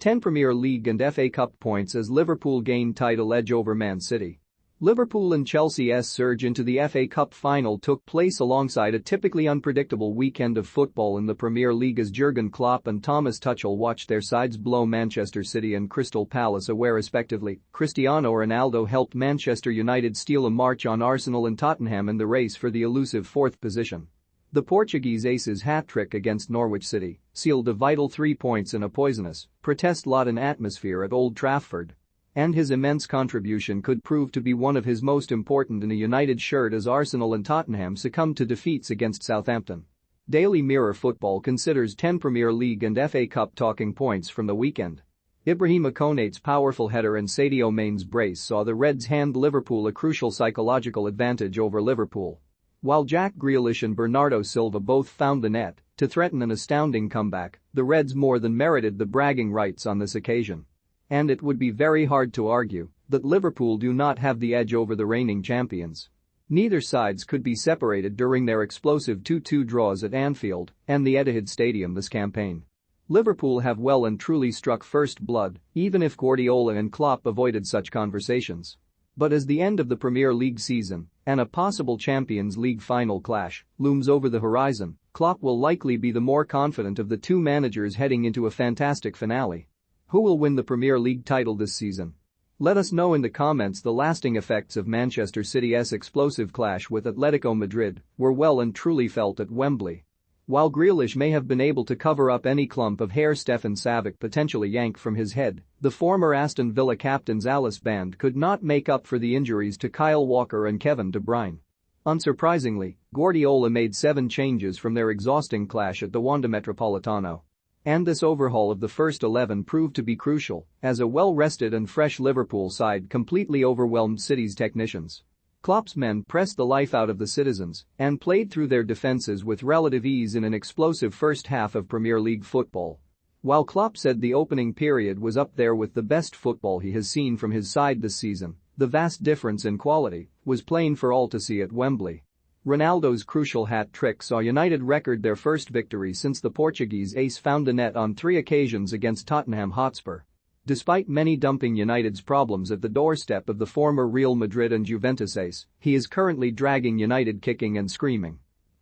10 Premier League and FA Cup points as Liverpool gain title edge over Man City. Liverpool and Chelsea's surge into the FA Cup final took place alongside a typically unpredictable weekend of football in the Premier League as Jurgen Klopp and Thomas Tuchel watched their sides blow Manchester City and Crystal Palace away respectively. Cristiano Ronaldo helped Manchester United steal a march on Arsenal and Tottenham in the race for the elusive fourth position. The Portuguese ace's hat-trick against Norwich City sealed a vital 3 points in a poisonous, protest-laden atmosphere at Old Trafford. And his immense contribution could prove to be one of his most important in a United shirt as Arsenal and Tottenham succumbed to defeats against Southampton. Daily Mirror Football considers 10 Premier League and FA Cup talking points from the weekend. Ibrahima Konate's powerful header and Sadio Mane's brace saw the Reds hand Liverpool a crucial psychological advantage over Liverpool. While Jack Grealish and Bernardo Silva both found the net to threaten an astounding comeback, the Reds more than merited the bragging rights on this occasion. And it would be very hard to argue that Liverpool do not have the edge over the reigning champions. Neither sides could be separated during their explosive 2-2 draws at Anfield and the Etihad Stadium this campaign. Liverpool have well and truly struck first blood, even if Guardiola and Klopp avoided such conversations. But as the end of the Premier League season and a possible Champions League final clash looms over the horizon, Klopp will likely be the more confident of the two managers heading into a fantastic finale. Who will win the Premier League title this season? Let us know in the comments. The lasting effects of Manchester City's explosive clash with Atletico Madrid were well and truly felt at Wembley. While Grealish may have been able to cover up any clump of hair Stefan Savic potentially yanked from his head, the former Aston Villa captain's Alice Band could not make up for the injuries to Kyle Walker and Kevin De Bruyne. Unsurprisingly, Guardiola made 7 changes from their exhausting clash at the Wanda Metropolitano. And this overhaul of the first 11 proved to be crucial, as a well-rested and fresh Liverpool side completely overwhelmed City's technicians. Klopp's men pressed the life out of the citizens and played through their defenses with relative ease in an explosive first half of Premier League football. While Klopp said the opening period was up there with the best football he has seen from his side this season, the vast difference in quality was plain for all to see at Wembley. Ronaldo's crucial hat-trick saw United record their first victory since the Portuguese ace found the net on 3 occasions against Tottenham Hotspur. Despite many dumping United's problems at the doorstep of the former Real Madrid and Juventus ace, he is currently dragging United kicking and screaming.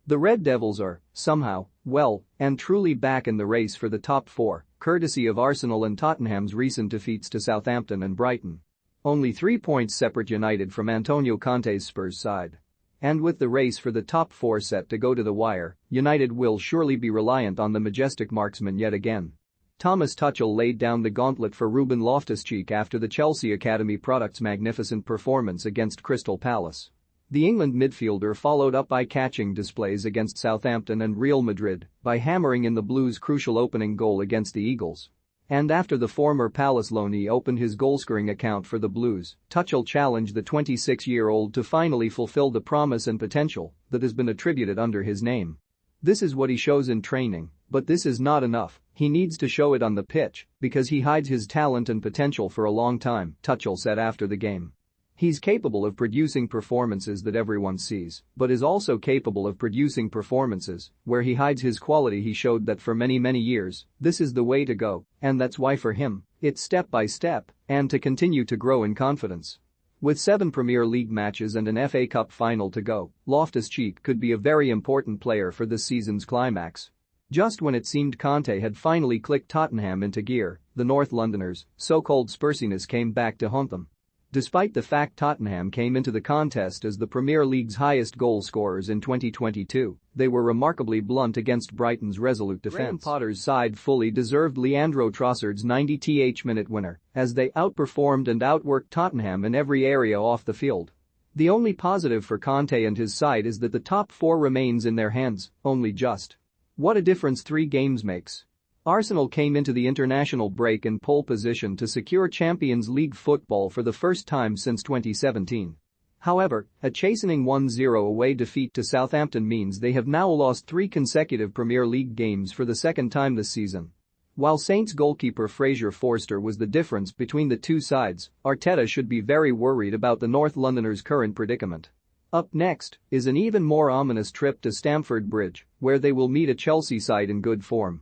The Red Devils are, somehow, well and truly back in the race for the top 4, courtesy of Arsenal and Tottenham's recent defeats to Southampton and Brighton. Only 3 points separate United from Antonio Conte's Spurs side. And with the race for the top 4 set to go to the wire, United will surely be reliant on the majestic marksman yet again. Thomas Tuchel laid down the gauntlet for Ruben Loftus-Cheek after the Chelsea Academy product's magnificent performance against Crystal Palace. The England midfielder followed up eye-catching displays against Southampton and Real Madrid by hammering in the Blues' crucial opening goal against the Eagles. And after the former Palace loanee opened his goal-scoring account for the Blues, Tuchel challenged the 26-year-old to finally fulfill the promise and potential that has been attributed under his name. This is what he shows in training, but this is not enough. He needs to show it on the pitch because he hides his talent and potential for a long time, Tuchel said after the game. He's capable of producing performances that everyone sees, but is also capable of producing performances where he hides his quality. He showed that for many years, this is the way to go, and that's why for him, it's step by step and to continue to grow in confidence. With 7 Premier League matches and an FA Cup final to go, Loftus-Cheek could be a very important player for this season's climax. Just when it seemed Conte had finally clicked Tottenham into gear, the North Londoners' so-called Spursiness came back to haunt them. Despite the fact Tottenham came into the contest as the Premier League's highest goal scorers in 2022, they were remarkably blunt against Brighton's resolute defense. Graham Potter's side fully deserved Leandro Trossard's 90th-minute winner as they outperformed and outworked Tottenham in every area off the field. The only positive for Conte and his side is that the top 4 remains in their hands, only just. What a difference 3 games makes. Arsenal came into the international break in pole position to secure Champions League football for the first time since 2017. However, a chastening 1-0 away defeat to Southampton means they have now lost 3 consecutive Premier League games for the second time this season. While Saints goalkeeper Fraser Forster was the difference between the two sides, Arteta should be very worried about the North Londoners' current predicament. Up next is an even more ominous trip to Stamford Bridge, where they will meet a Chelsea side in good form.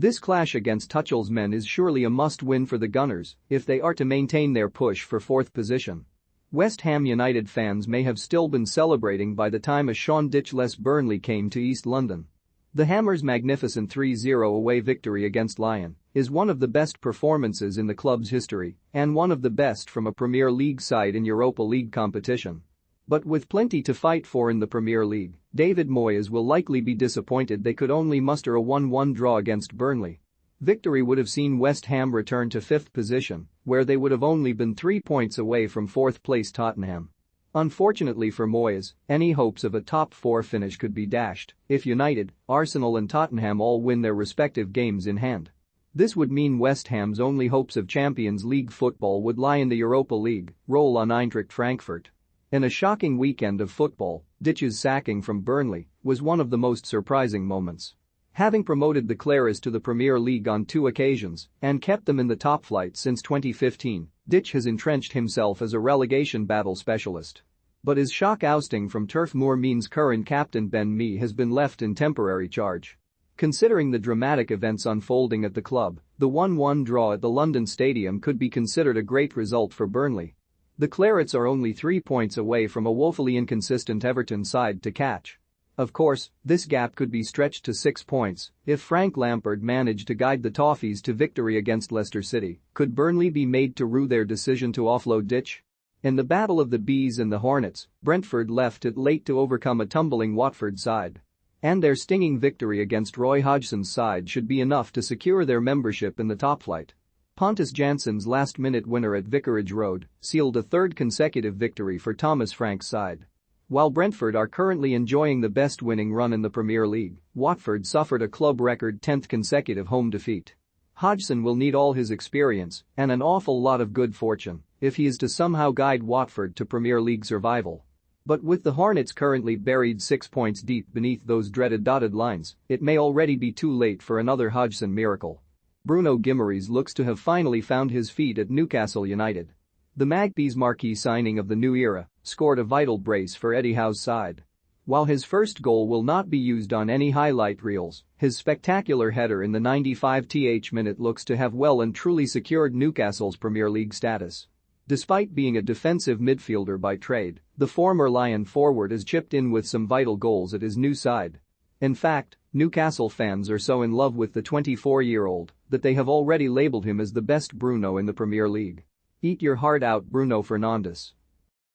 This clash against Tuchel's men is surely a must-win for the Gunners if they are to maintain their push for fourth position. West Ham United fans may have still been celebrating by the time a Sean Dyche-less Burnley came to East London. The Hammers' magnificent 3-0 away victory against Lyon is one of the best performances in the club's history and one of the best from a Premier League side in Europa League competition. But with plenty to fight for in the Premier League, David Moyes will likely be disappointed they could only muster a 1-1 draw against Burnley. Victory would have seen West Ham return to fifth position, where they would have only been 3 points away from fourth-place Tottenham. Unfortunately for Moyes, any hopes of a top-4 finish could be dashed if United, Arsenal and Tottenham all win their respective games in hand. This would mean West Ham's only hopes of Champions League football would lie in the Europa League, role on Eintracht Frankfurt. In a shocking weekend of football, Dyche's sacking from Burnley was one of the most surprising moments. Having promoted the Clares to the Premier League on 2 occasions and kept them in the top flight since 2015, Dyche has entrenched himself as a relegation battle specialist. But his shock ousting from Turf Moor means current captain Ben Mee has been left in temporary charge. Considering the dramatic events unfolding at the club, the 1-1 draw at the London Stadium could be considered a great result for Burnley. The Clarets are only 3 points away from a woefully inconsistent Everton side to catch. Of course, this gap could be stretched to 6 points if Frank Lampard managed to guide the Toffees to victory against Leicester City. Could Burnley be made to rue their decision to offload Dyche? In the battle of the Bees and the Hornets, Brentford left it late to overcome a tumbling Watford side. And their stinging victory against Roy Hodgson's side should be enough to secure their membership in the top flight. Pontus Jansson's last-minute winner at Vicarage Road sealed a third consecutive victory for Thomas Frank's side. While Brentford are currently enjoying the best winning run in the Premier League, Watford suffered a club record 10th consecutive home defeat. Hodgson will need all his experience and an awful lot of good fortune if he is to somehow guide Watford to Premier League survival. But with the Hornets currently buried 6 points deep beneath those dreaded dotted lines, it may already be too late for another Hodgson miracle. Bruno Guimaraes looks to have finally found his feet at Newcastle United. The Magpies' marquee signing of the new era scored a vital brace for Eddie Howe's side. While his first goal will not be used on any highlight reels, his spectacular header in the 95th minute looks to have well and truly secured Newcastle's Premier League status. Despite being a defensive midfielder by trade, the former Lion forward has chipped in with some vital goals at his new side. In fact, Newcastle fans are so in love with the 24-year-old that they have already labelled him as the best Bruno in the Premier League. Eat your heart out, Bruno Fernandes.